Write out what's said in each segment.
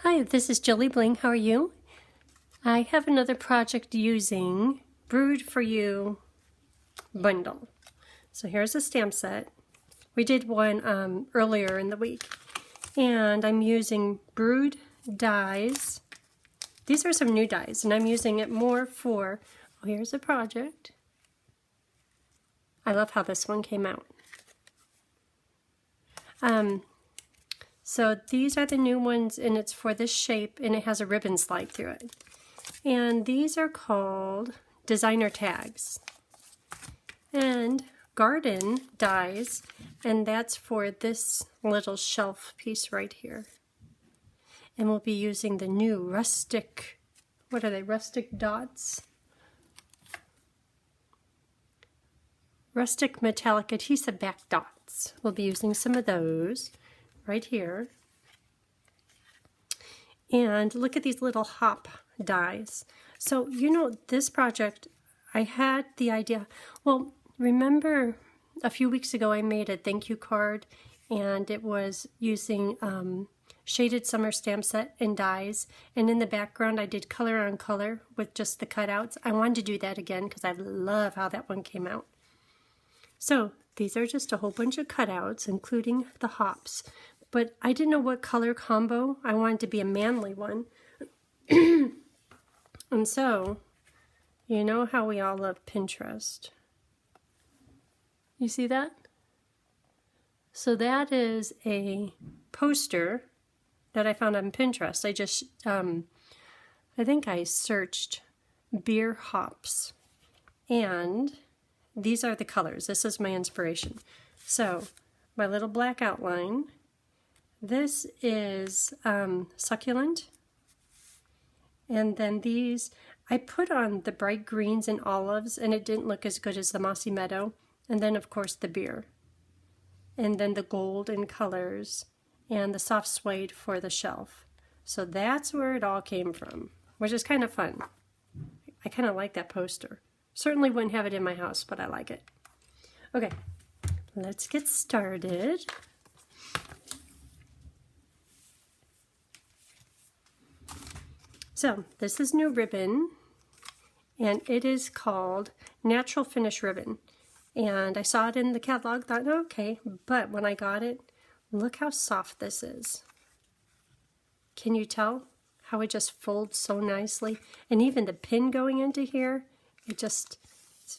Hi, this is Jilly Bling. How are you? I have another project using Brewed for You bundle. So here's a stamp set. We did one earlier in the week. And I'm using Brewed dies. These are some new dies, and I'm using it more for, oh, here's a project. I love how this one came out. So these are the new ones, and it's for this shape, and it has a ribbon slide through it. And these are called designer tags. And garden dies, and that's for this little shelf piece right here. And we'll be using the new rustic, what are they, rustic dots? Rustic metallic adhesive back dots. We'll be using some of those right here. And look at these little hop dies. So, you know, this project, I had the idea, well, remember a few weeks ago I made a thank you card, and it was using shaded summer stamp set and dies, and in the background I did color on color with just the cutouts. I wanted to do that again because I love how that one came out. So these are just a whole bunch of cutouts, including the hops. But I didn't know what color combo. I wanted to be a manly one. And so, you know how we all love Pinterest. You see that? So that is a poster that I found on Pinterest. I think I searched beer hops. And these are the colors. This is my inspiration. So, my little black outline. This is succulent. And then these, I put on the bright greens and olives, and it didn't look as good as the mossy meadow. And then, of course, the beer. And then the gold in colors, and the soft suede for the shelf. So that's where it all came from, which is kind of fun. I kind of like that poster. Certainly wouldn't have it in my house, but I like it. Okay, let's get started. So this is new ribbon, and it is called Natural Finish Ribbon. And I saw it in the catalog, thought, okay, but when I got it, look how soft this is. Can you tell how it just folds so nicely? And even the pin going into here, it's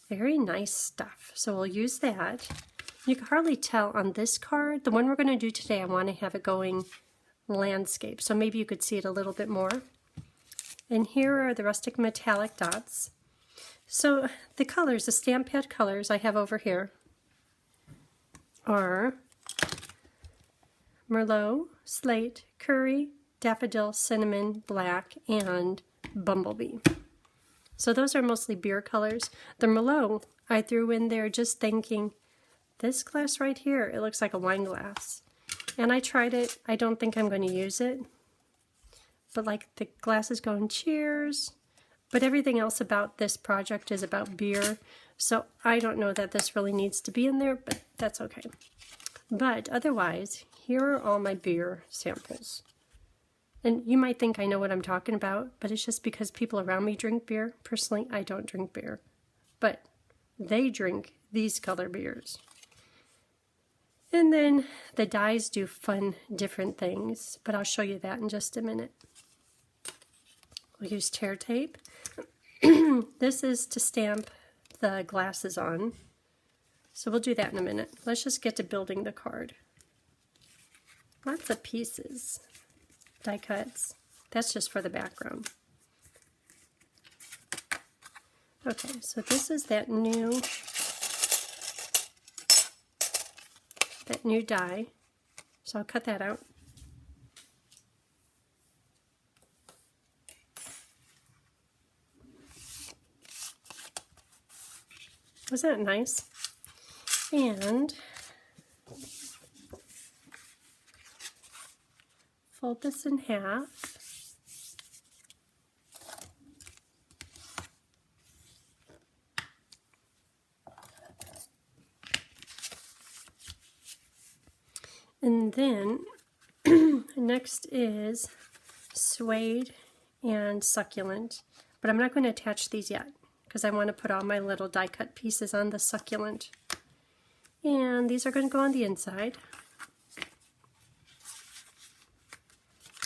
very nice stuff. So we'll use that. You can hardly tell on this card. The one we're going to do today, I want to have it going landscape. So maybe you could see it a little bit more. And here are the rustic metallic dots. So the colors, the stamp pad colors I have over here are Merlot, Slate, Curry, Daffodil, Cinnamon, Black, and Bumblebee. So those are mostly beer colors. The Merlot I threw in there just thinking, this glass right here, it looks like a wine glass. And I tried it. I don't think I'm going to use it. But like the glass is going cheers. But everything else about this project is about beer. So I don't know that this really needs to be in there, but that's okay. But otherwise, here are all my beer samples. And you might think I know what I'm talking about, but it's just because people around me drink beer. Personally, I don't drink beer. But they drink these color beers. And then the dies do fun, different things, but I'll show you that in just a minute. We'll use tear tape. This is to stamp the glasses on. So we'll do that in a minute. Let's just get to building the card. Lots of pieces. Die cuts. That's just for the background. Okay, so this is that new die. So I'll cut that out. Wasn't that nice? And fold this in half. And then next is suede and succulent, but I'm not going to attach these yet because I want to put all my little die cut pieces on the succulent. And these are going to go on the inside.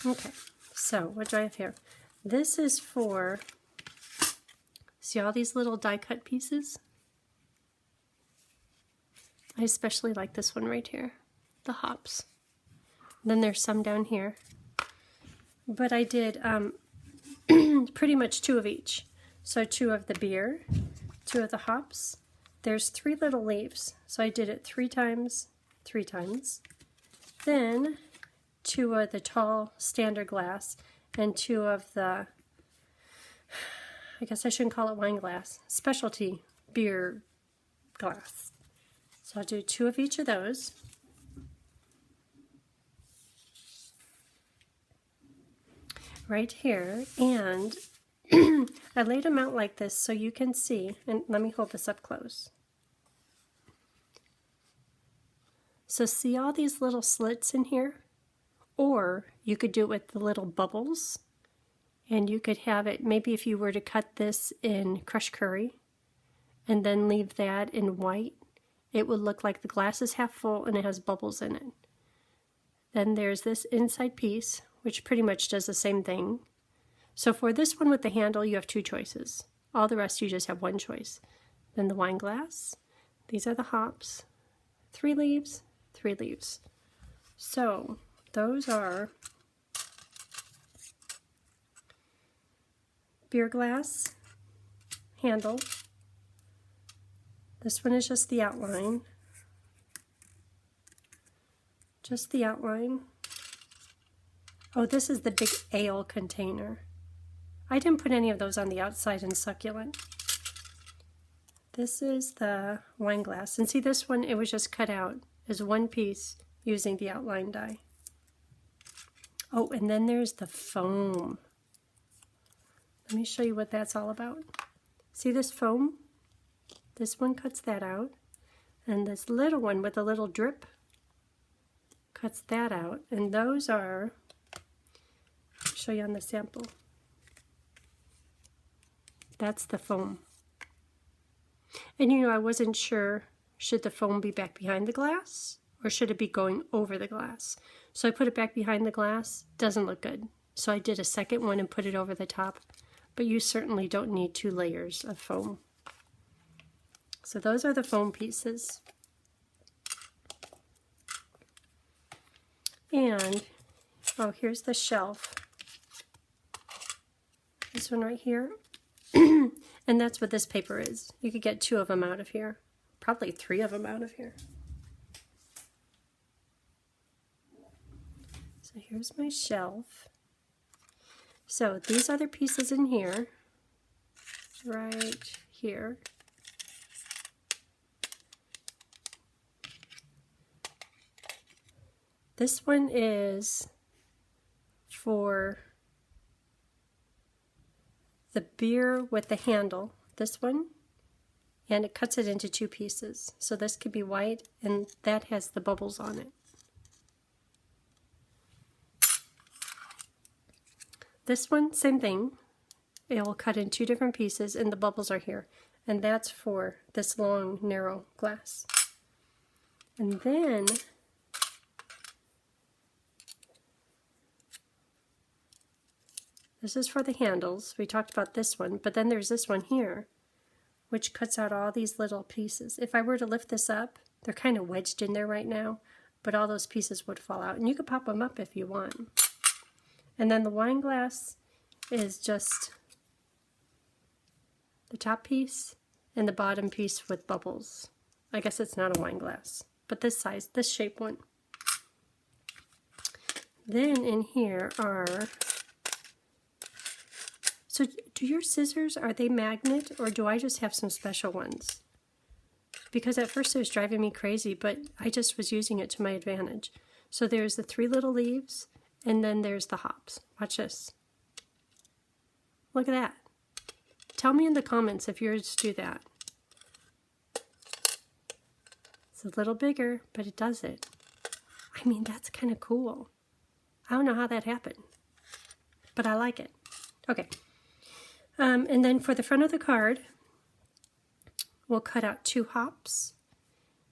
Okay, so what do I have here? This is for, see all these little die cut pieces? I especially like this one right here, the hops. Then there's some down here. But I did pretty much 2 of each. So 2 of the beer, 2 of the hops. There's 3 little leaves. So I did it 3 times, 3 times. Then 2 of the tall standard glass and 2 of the, I guess I shouldn't call it wine glass, specialty beer glass. So I'll do 2 of each of those. Right here, and I laid them out like this so you can see, and let me hold this up close. So see all these little slits in here? Or you could do it with the little bubbles, and you could have it, maybe if you were to cut this in crushed curry, and then leave that in white, it would look like the glass is half full and it has bubbles in it. Then there's this inside piece, which pretty much does the same thing. So for this one with the handle, you have 2 choices. All the rest you just have 1 choice. Then the wine glass, these are the hops, 3 leaves, 3 leaves. So those are beer glass, handle. This one is just the outline. Just the outline. Oh, this is the big ale container. I didn't put any of those on the outside in succulent. This is the wine glass. And see this one, it was just cut out as 1 piece using the outline die. Oh, and then there's the foam. Let me show you what that's all about. See this foam? This one cuts that out. And this little one with a little drip cuts that out. And those are, I'll show you on the sample. That's the foam. And you know, I wasn't sure, should the foam be back behind the glass or should it be going over the glass? So I put it back behind the glass. Doesn't look good. So I did a second one and put it over the top. But you certainly don't need 2 layers of foam. So those are the foam pieces. And, oh, here's the shelf. This one right here. And that's what this paper is. You could get 2 of them out of here. Probably 3 of them out of here. So here's my shelf. So these other pieces in here, right here. This one is for the beer with the handle, this one, and it cuts it into 2 pieces. So this could be white, and that has the bubbles on it. This one, same thing. It will cut in 2 different pieces, and the bubbles are here. And that's for this long, narrow glass. And then this is for the handles. We talked about this one, but then there's this one here, which cuts out all these little pieces. If I were to lift this up, they're kind of wedged in there right now, but all those pieces would fall out. And you could pop them up if you want. And then the wine glass is just the top piece and the bottom piece with bubbles. I guess it's not a wine glass, but this size, this shape one. Then in here are, so do your scissors, are they magnet or do I just have some special ones? Because at first it was driving me crazy, but I just was using it to my advantage. So there's the 3 little leaves, and then there's the hops. Watch this. Look at that. Tell me in the comments if yours do that. It's a little bigger, but it does it. I mean, that's kind of cool. I don't know how that happened. but I like it. Okay. And then for the front of the card, we'll cut out 2 hops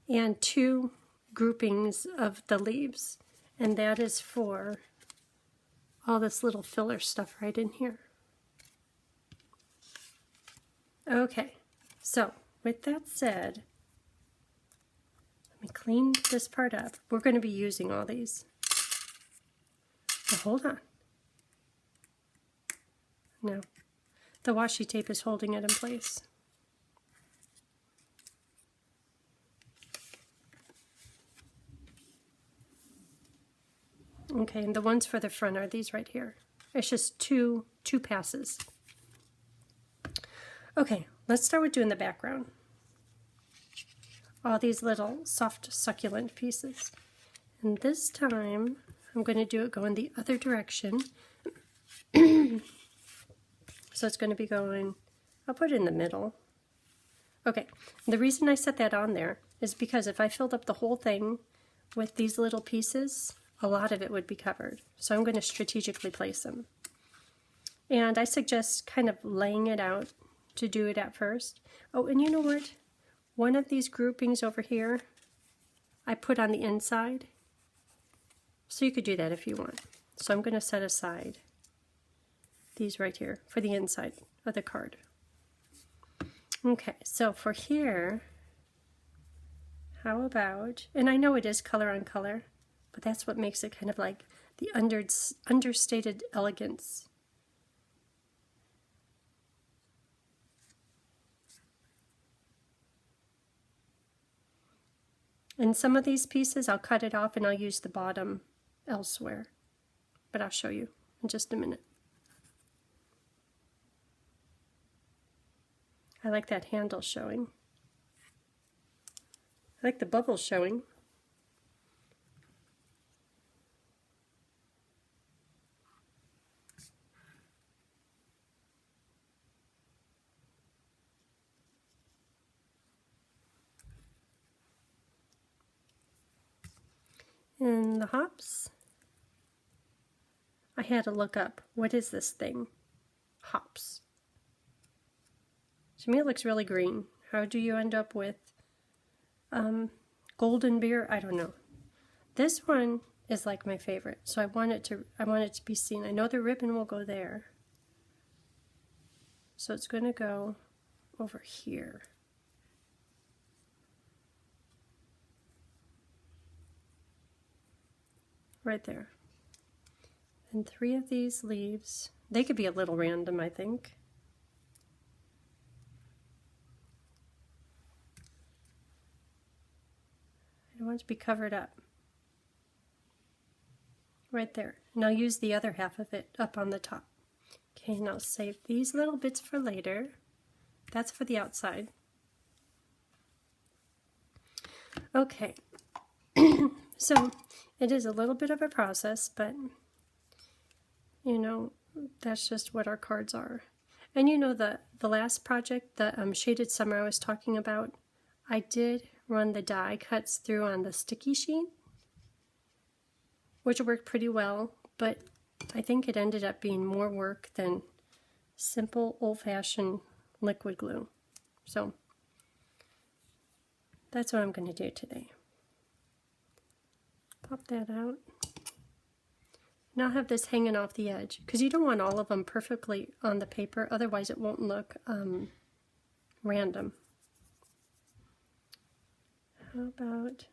and 2 groupings of the leaves. And that is for all this little filler stuff right in here. Okay, so with that said, let me clean this part up. We're going to be using all these. But hold on. No, the washi tape is holding it in place. Okay, and the ones for the front are these right here. It's just two passes. Okay, let's start with doing the background. All these little soft succulent pieces. And this time, I'm going to do it going the other direction. So it's going to be going, I'll put it in the middle. Okay, the reason I set that on there is because if I filled up the whole thing with these little pieces, a lot of it would be covered. So I'm going to strategically place them. And I suggest kind of laying it out to do it at first. Oh, and you know what? One of these groupings over here, I put on the inside. So you could do that if you want. So I'm going to set aside these right here for the inside of the card. Okay, so for here, how about, and I know it is color on color, but that's what makes it kind of like the understated elegance. And some of these pieces, I'll cut it off and I'll use the bottom elsewhere. But I'll show you in just a minute. I like that handle showing. I like the bubbles showing. And the hops, I had to look up, what is this thing? Hops. To me it looks really green. How do you end up with golden beer? I don't know. This one is like my favorite, so I want it to be seen. I know the ribbon will go there. So it's going to go over here. Right there. And 3 of these leaves, they could be a little random, I think. I don't want it to be covered up. Right there. And I'll use the other half of it up on the top. Okay, and I'll save these little bits for later. That's for the outside. Okay. So it is a little bit of a process, but you know, that's just what our cards are. And you know, the last project, the Shaded Summer I was talking about, I did run the die cuts through on the sticky sheet, which worked pretty well, but I think it ended up being more work than simple old-fashioned liquid glue. So that's what I'm going to do today. Pop that out. And I'll have this hanging off the edge, because you don't want all of them perfectly on the paper, otherwise it won't look random. How about,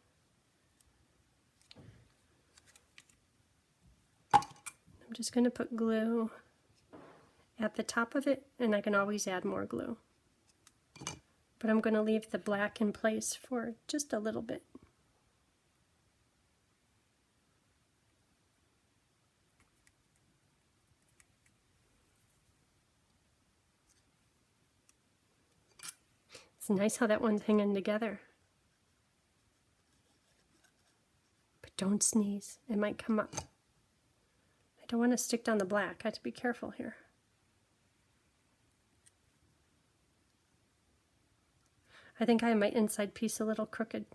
I'm just going to put glue at the top of it, and I can always add more glue. But I'm going to leave the black in place for just a little bit. It's nice how that one's hanging together. But don't sneeze, it might come up. I don't want to stick down the black, I have to be careful here. I think I have my inside piece a little crooked.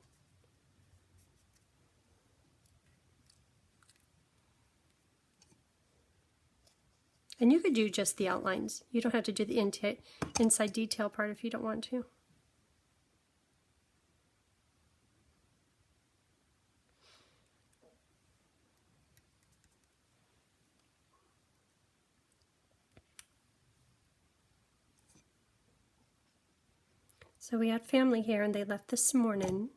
And you could do just the outlines. You don't have to do the inside detail part if you don't want to. So we had family here and they left this morning.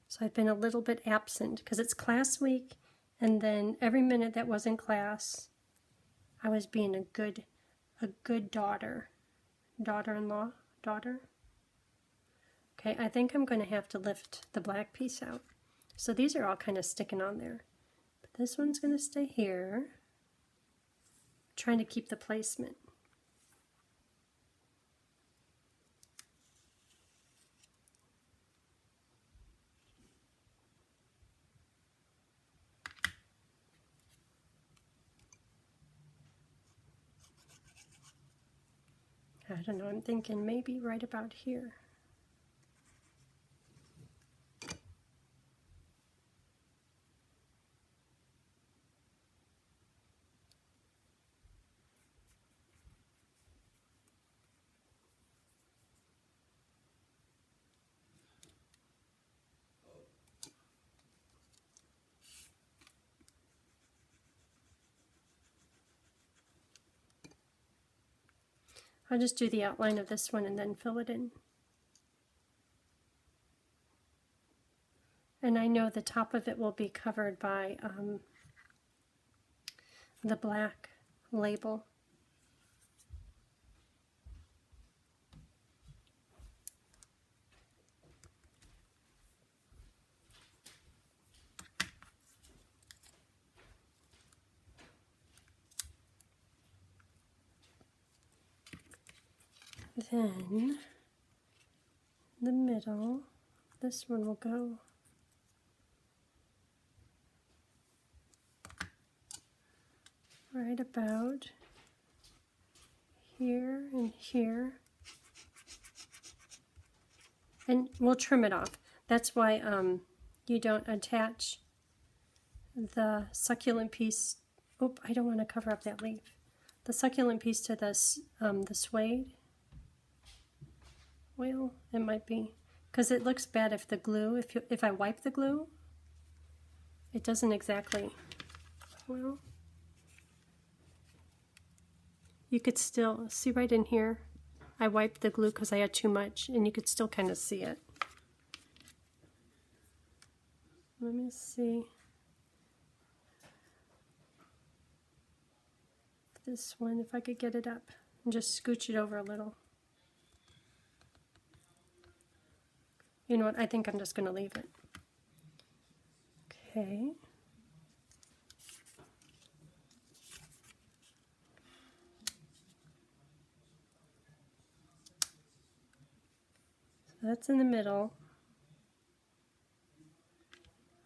So I've been a little bit absent because it's class week, and then every minute that wasn't class, I was being a good daughter-in-law, daughter. Okay, I think I'm going to have to lift the black piece out. So these are all kind of sticking on there. But this one's going to stay here. I'm trying to keep the placement. I don't know, I'm thinking maybe right about here. I'll just do the outline of this one and then fill it in. And I know the top of it will be covered by the black label. Then the middle, this one will go right about here and here. And we'll trim it off. That's why you don't attach the succulent piece. Oh, I don't want to cover up that leaf. The succulent piece to this, the suede. Well, it might be, because it looks bad if the glue, if I wipe the glue, it doesn't exactly, well, you could still see right in here. I wiped the glue because I had too much, and you could still kind of see it. Let me see. This one, if I could get it up and just scooch it over a little. You know what, I think I'm just going to leave it. Okay. So that's in the middle.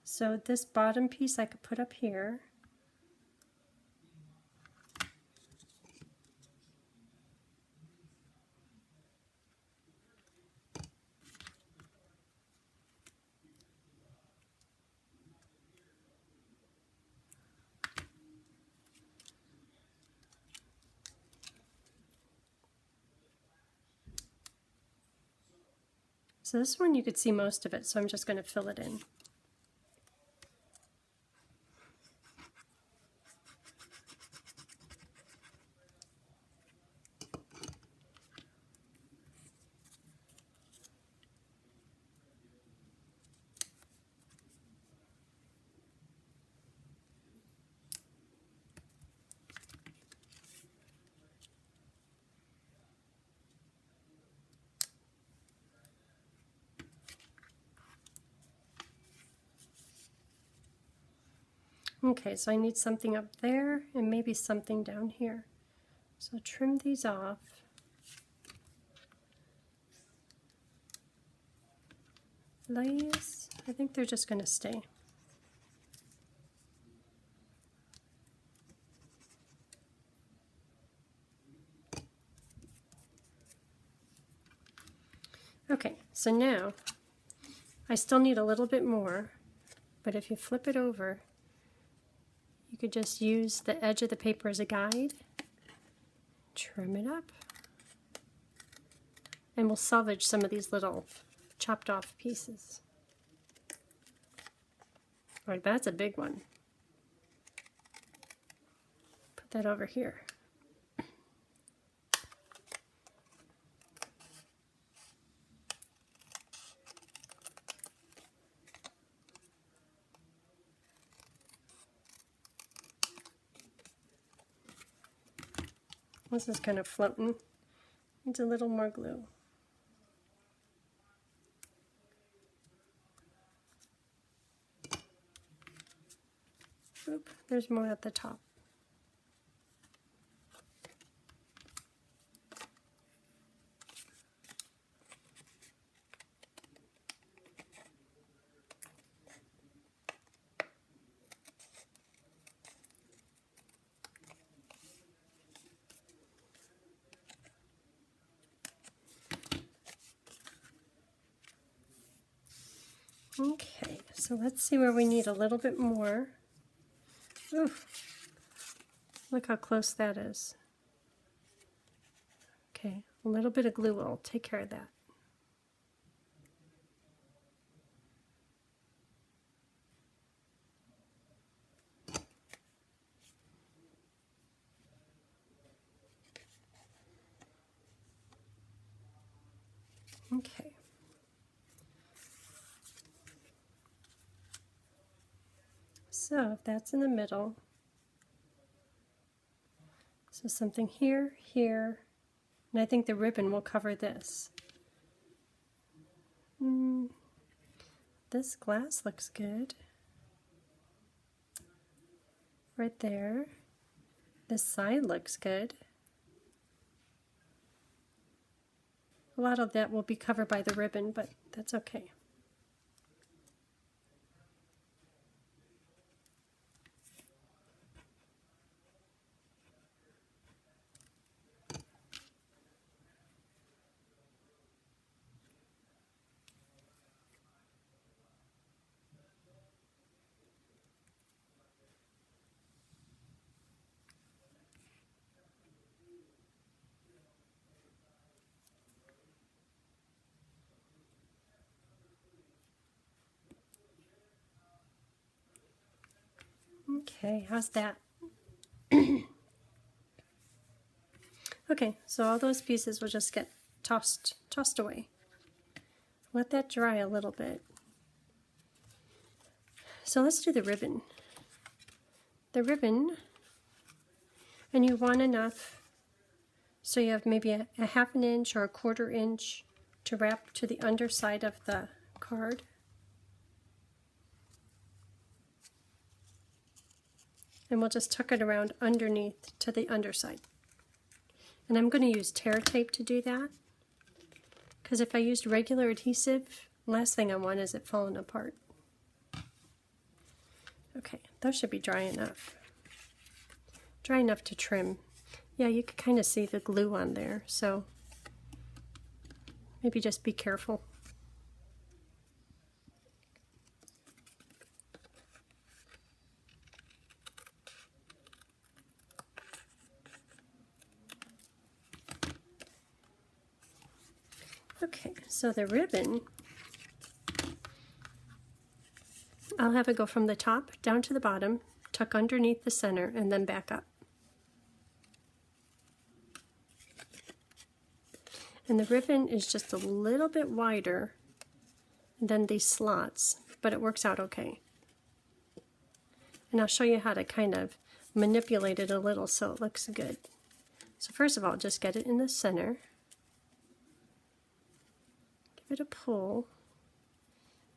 So this bottom piece I could put up here. So this one you could see most of it, so I'm just going to fill it in. Okay, so I need something up there and maybe something down here. So trim these off. These, I think they're just going to stay. Okay, so now I still need a little bit more, but if you flip it over, you could just use the edge of the paper as a guide trim it up. And we'll salvage some of these little chopped off pieces. All right, that's a big one. Put that over here. This is kind of floating. Needs a little more glue. Oop, there's more at the top. Okay, so let's see where we need a little bit more. Ooh, look how close that is. Okay, a little bit of glue will take care of that. Okay. So if that's in the middle, so something here, here, and I think the ribbon will cover this. This glass looks good. Right there. This side looks good. A lot of that will be covered by the ribbon, but that's okay. Okay, how's that? Okay, so all those pieces will just get tossed away. Let that dry a little bit. So let's do the ribbon. The ribbon, and you want enough, so you have maybe a half an inch or a quarter inch to wrap to the underside of the card. And we'll just tuck it around underneath to the underside. And I'm going to use tear tape to do that, because if I used regular adhesive, last thing I want is it falling apart. Okay, those should be dry enough. Dry enough to trim. Yeah, you can kind of see the glue on there, so maybe just be careful. Okay, so the ribbon, I'll have it go from the top down to the bottom, tuck underneath the center, and then back up. And the ribbon is just a little bit wider than these slots, but it works out okay. And I'll show you how to kind of manipulate it a little so it looks good. So first of all, just get it in the center. Give it a pull.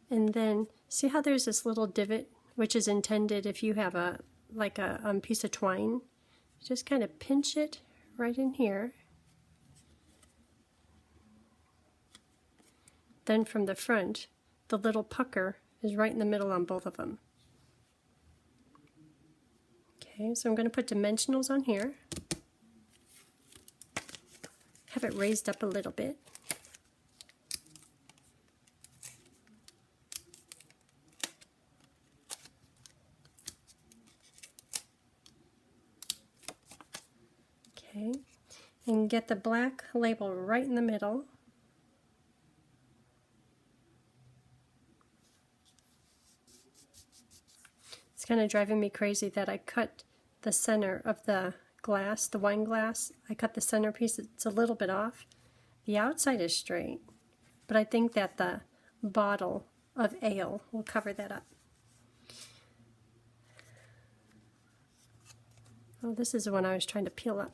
And then see how there's this little divot, which is intended if you have a piece of twine. Just kind of pinch it right in here. Then from the front, the little pucker is right in the middle on both of them. Okay, so I'm going to put dimensionals on here. Have it raised up a little bit. Okay, and get the black label right in the middle. It's kind of driving me crazy that I cut the center of the glass, the wine glass. I cut the center piece, it's a little bit off. The outside is straight, but I think that the bottle of ale will cover that up. Oh, this is the one I was trying to peel up.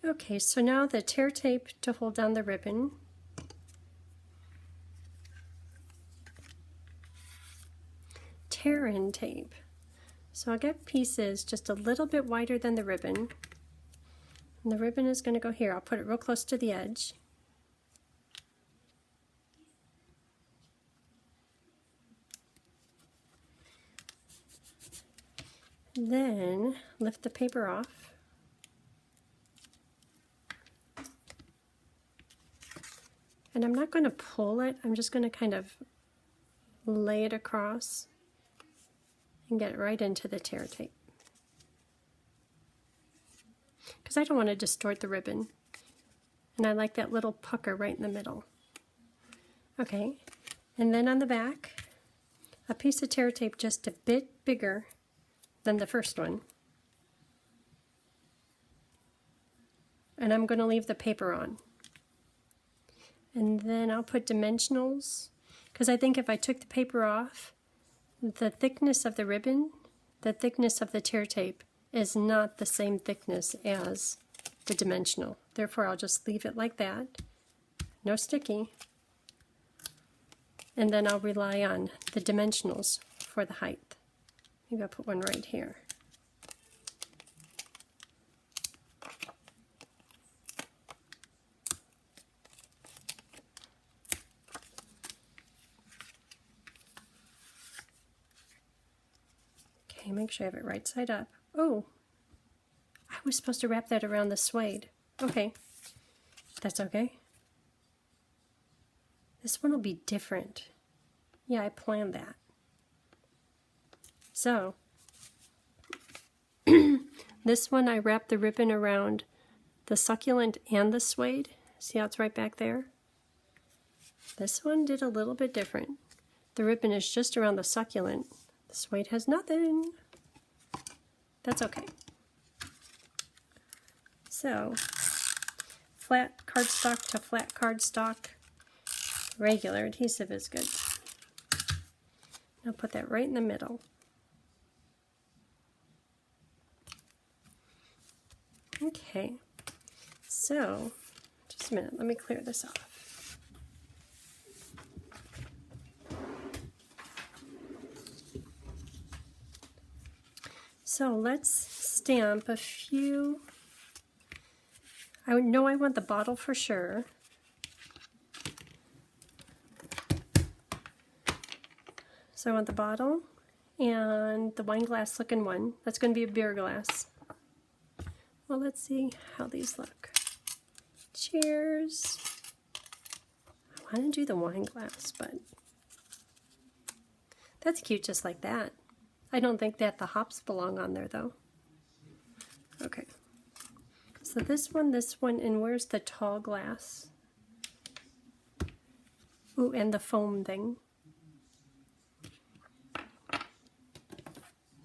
Okay, so now the tear tape to hold down the ribbon. Tear-in tape. So I'll get pieces just a little bit wider than the ribbon. And the ribbon is going to go here. I'll put it real close to the edge. Then lift the paper off. And I'm not going to pull it, I'm just going to kind of lay it across and get it right into the tear tape. Because I don't want to distort the ribbon. And I like that little pucker right in the middle. Okay, and then on the back, a piece of tear tape just a bit bigger than the first one. And I'm going to leave the paper on. And then I'll put dimensionals, because I think if I took the paper off, the thickness of the ribbon, the thickness of the tear tape is not the same thickness as the dimensional. Therefore, I'll just leave it like that, no sticky, and then I'll rely on the dimensionals for the height. Maybe I'll put one right here. Okay, make sure I have it right side up. Oh, I was supposed to wrap that around the suede. Okay, that's okay. This one will be different. Yeah, I planned that. So, this one I wrapped the ribbon around the succulent and the suede. See how it's right back there? This one did a little bit different. The ribbon is just around the succulent. The suede has nothing. That's okay. So, flat cardstock to flat cardstock. Regular adhesive is good. I'll put that right in the middle. Okay, so just a minute, let me clear this off. So let's stamp a few. I know I want the bottle for sure. So I want the bottle and the wine glass looking one. That's going to be a beer glass. Well, let's see how these look. Cheers. I want to do the wine glass, but that's cute just like that. I don't think that the hops belong on there though. Okay. So this one, and where's the tall glass? Ooh, and the foam thing.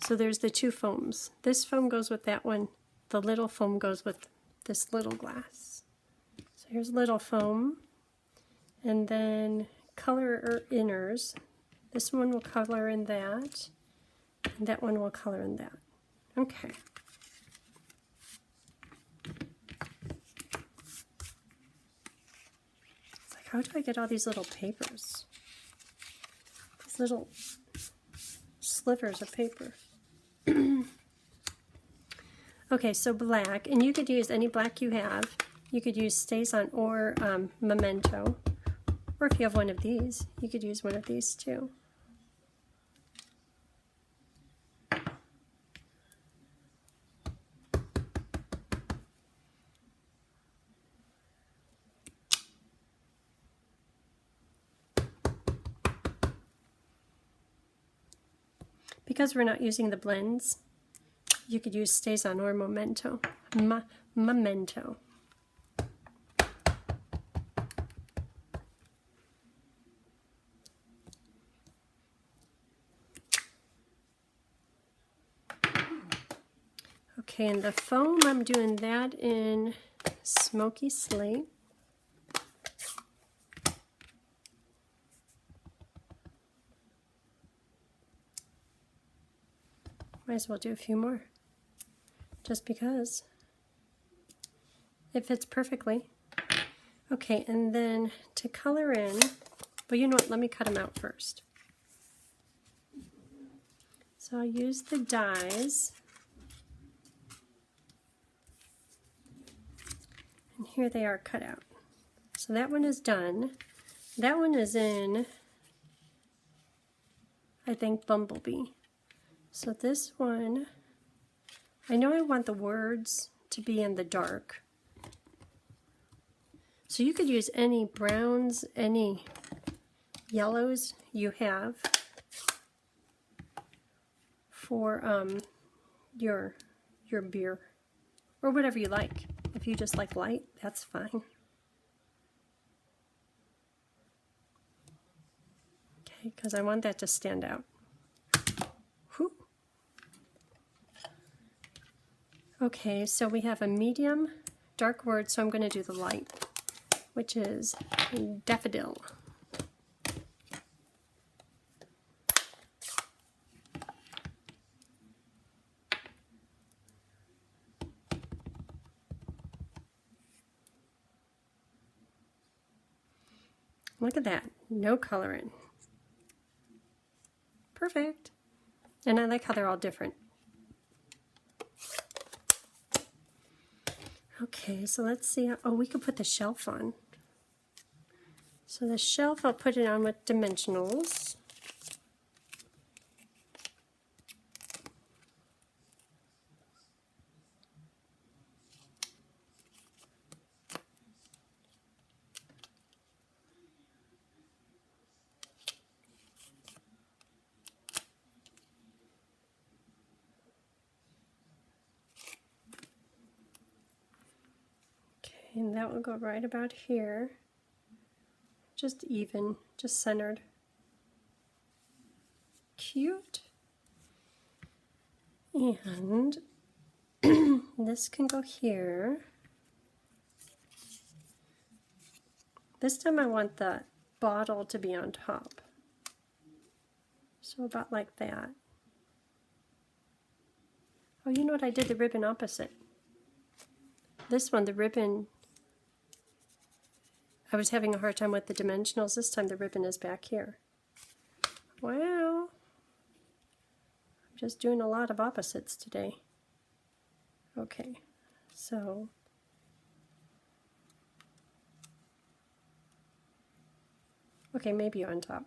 So there's the two foams. This foam goes with that one. The little foam goes with this little glass. So here's little foam. And then color inners. This one will color in that. And that one will color in that. Okay. It's like, how do I get all these little papers? These little slivers of paper. Okay, so black, and you could use any black you have. You could use StazOn or Memento, or if you have one of these, you could use one of these too. because we're not using the blends, you could use StazOn or Memento. Memento. Okay, and the foam, I'm doing that in Smoky Slate. Might as well do a few more, just because it fits perfectly. Okay, and then to color in, well, you know what, let me cut them out first. So I'll use the dies. And here they are cut out. So that one is done. That one is in, I think, Bumblebee. So this one, I know I want the words to be in the dark. So you could use any browns, any yellows you have for your beer, or whatever you like. If you just like light, that's fine. Okay, because I want that to stand out. Whew. Okay, so we have a medium dark word, so I'm going to do the light, which is daffodil. Look at that, no coloring. Perfect. And I like how they're all different. Okay, so let's see. Oh, we could put the shelf on. So the shelf, I'll put it on with dimensionals. And that will go right about here. Just even, just centered. Cute. And this can go here. This time I want the bottle to be on top. So about like that. Oh, you know what? I did the ribbon opposite. This one, the ribbon, I was having a hard time with the dimensionals. This time the ribbon is back here. Wow. I'm just doing a lot of opposites today. Okay, so okay, maybe on top.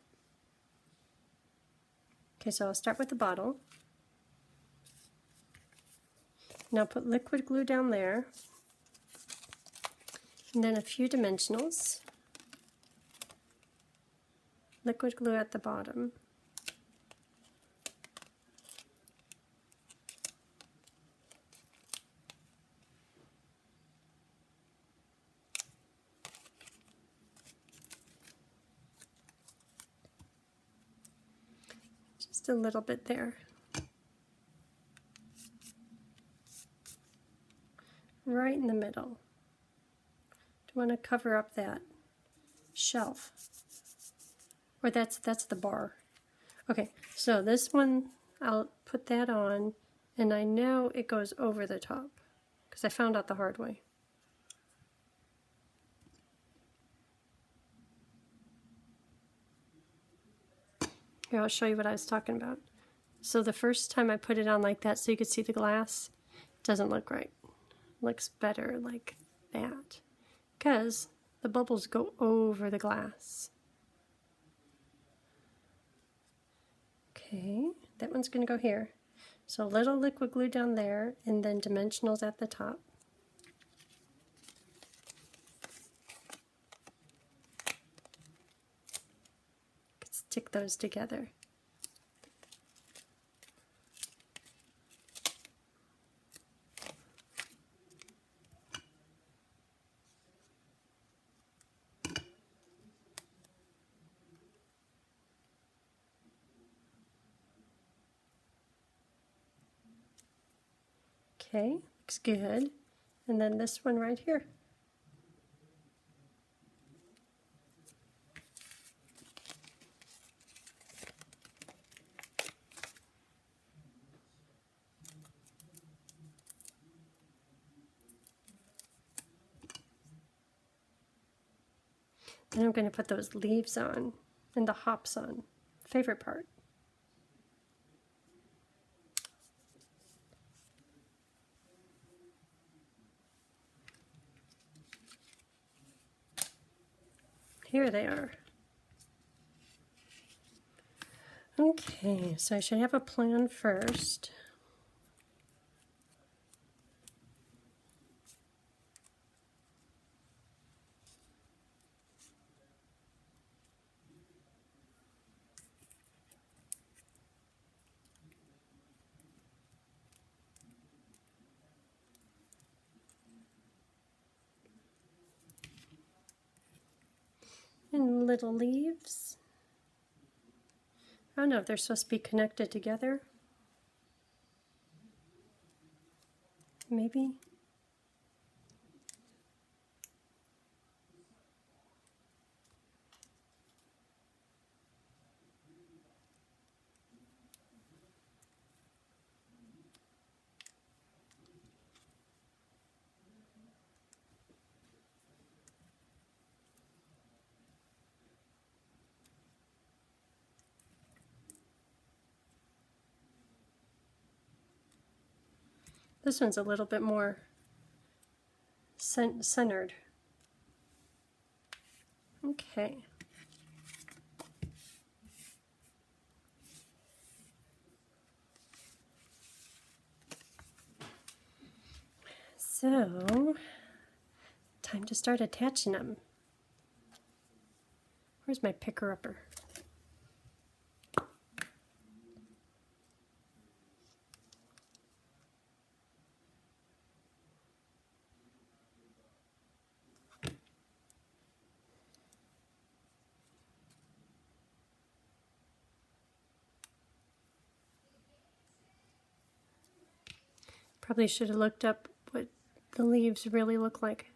Okay, so I'll start with the bottle. Now put liquid glue down there. And then a few dimensionals. Liquid glue at the bottom. Just a little bit there. Right in the middle. Do you want to cover up that shelf? Or that's the bar. Okay, so this one, I'll put that on, and I know it goes over the top, because I found out the hard way. Here, I'll show you what I was talking about. So the first time I put it on like that so you could see the glass, it doesn't look right. It looks better like that, because the bubbles go over the glass. Okay, that one's going to go here. So a little liquid glue down there, and then dimensionals at the top. Stick those together. Okay, looks good. And then this one right here. Then I'm going to put those leaves on and the hops on. Favorite part. Here they are. Okay, so I should have a plan first. And little leaves. I don't know if they're supposed to be connected together. Maybe. This one's a little bit more centered. Okay. So, time to start attaching them. Where's my picker-upper? Probably should have looked up what the leaves really look like.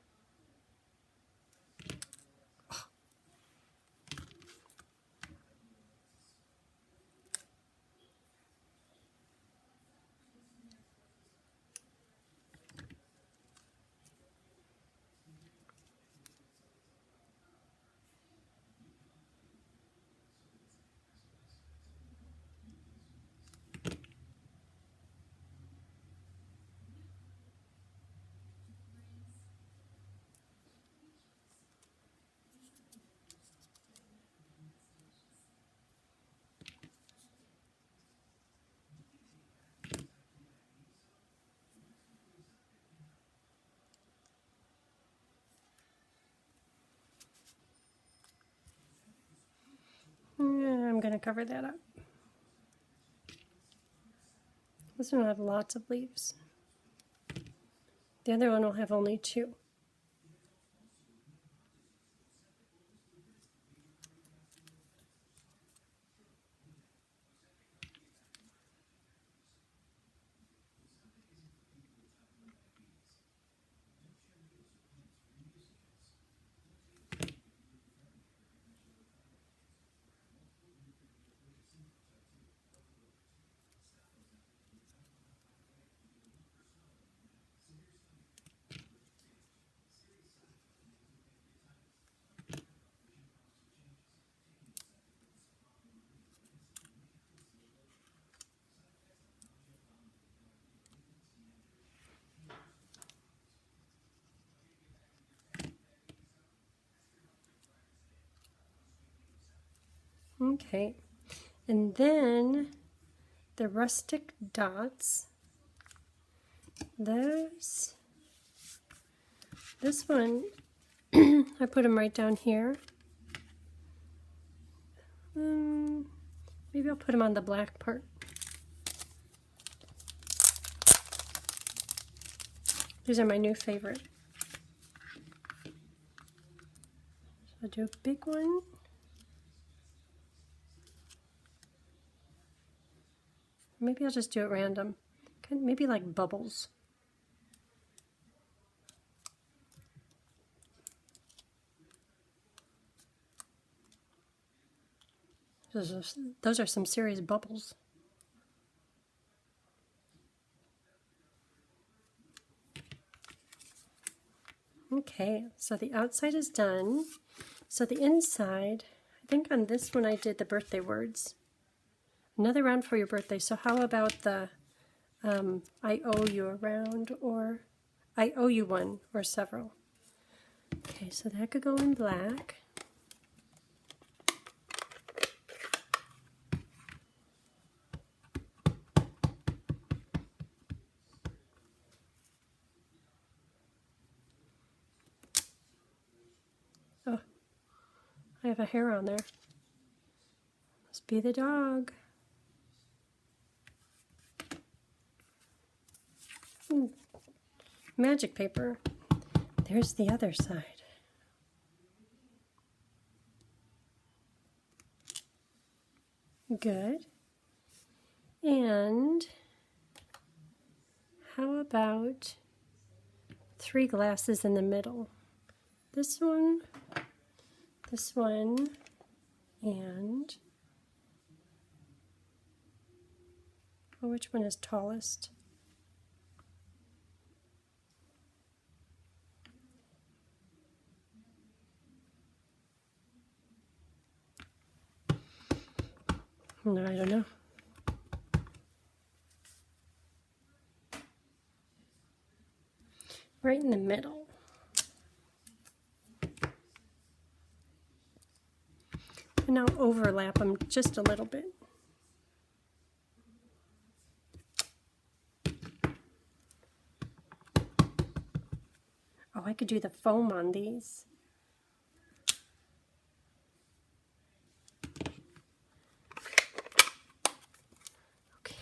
I'm going to cover that up. This one will have lots of leaves. The other one will have only 2. Okay, and then the rustic dots, this one, I put them right down here. Maybe I'll put them on the black part. These are my new favorite. So I'll do a big one. Maybe I'll just do it random. Maybe like bubbles. Those are some serious bubbles. Okay, so the outside is done. So the inside, I think on this one I did the birthday words. Another round for your birthday. So how about the I owe you a round, or I owe you one, or several. Okay, so that could go in black. Oh, I have a hair on there. Must be the dog. Magic paper. There's the other side. Good. And how about 3 glasses in the middle? This one, and oh, which one is tallest? No, I don't know. Right in the middle. And I'll overlap them just a little bit. Oh, I could do the foam on these.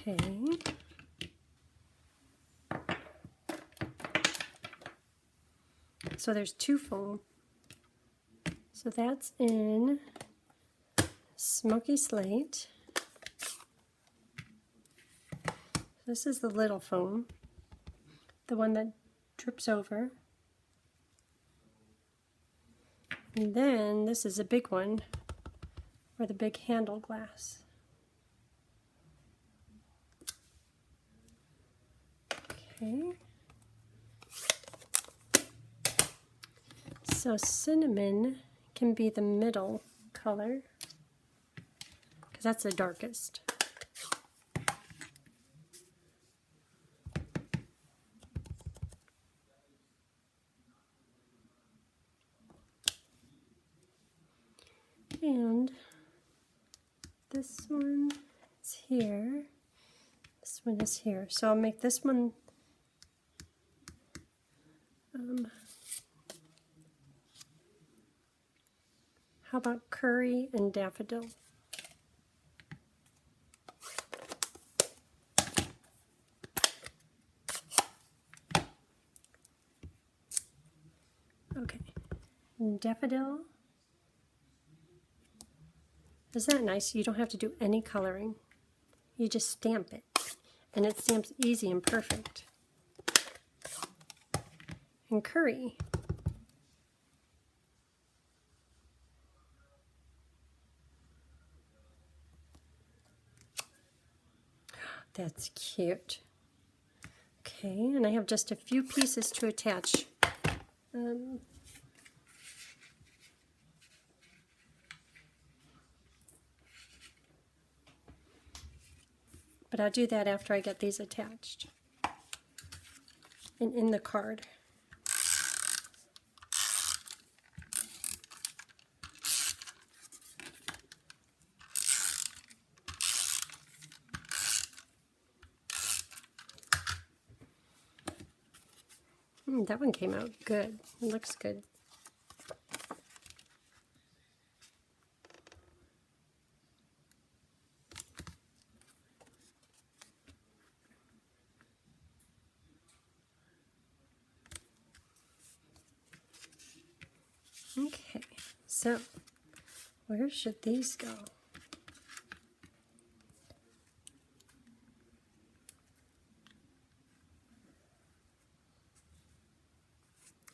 Okay. So there's 2 foam. So that's in Smoky Slate. This is the little foam, the one that drips over. And then this is a big one, or the big handle glass. Okay. So cinnamon can be the middle color, because that's the darkest. And this one is here. This one is here. So I'll make this one how about curry and daffodil? Okay, and daffodil. Isn't that nice? You don't have to do any coloring. You just stamp it, and it stamps easy and perfect. And curry. That's cute. Okay, and I have just a few pieces to attach. But I'll do that after I get these attached and in the card. That one came out good. It looks good. Okay, so where should these go?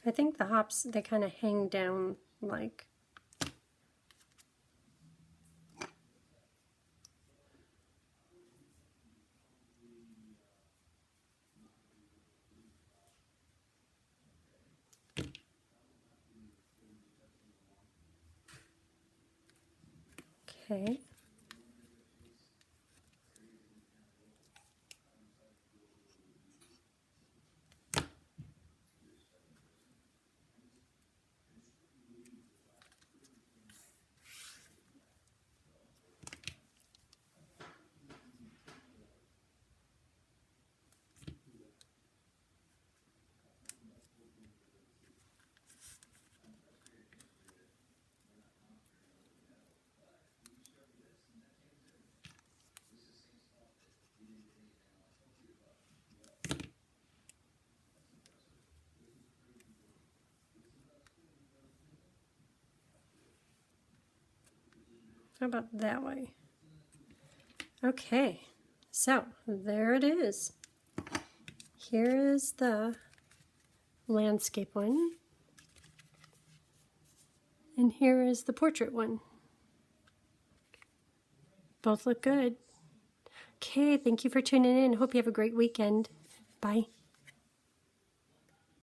I think the hops, they kind of hang down like Okay. How about that way? Okay, so there it is. Here is the landscape one, and here is the portrait one. Both look good. Okay, thank you for tuning in. Hope you have a great weekend. Bye.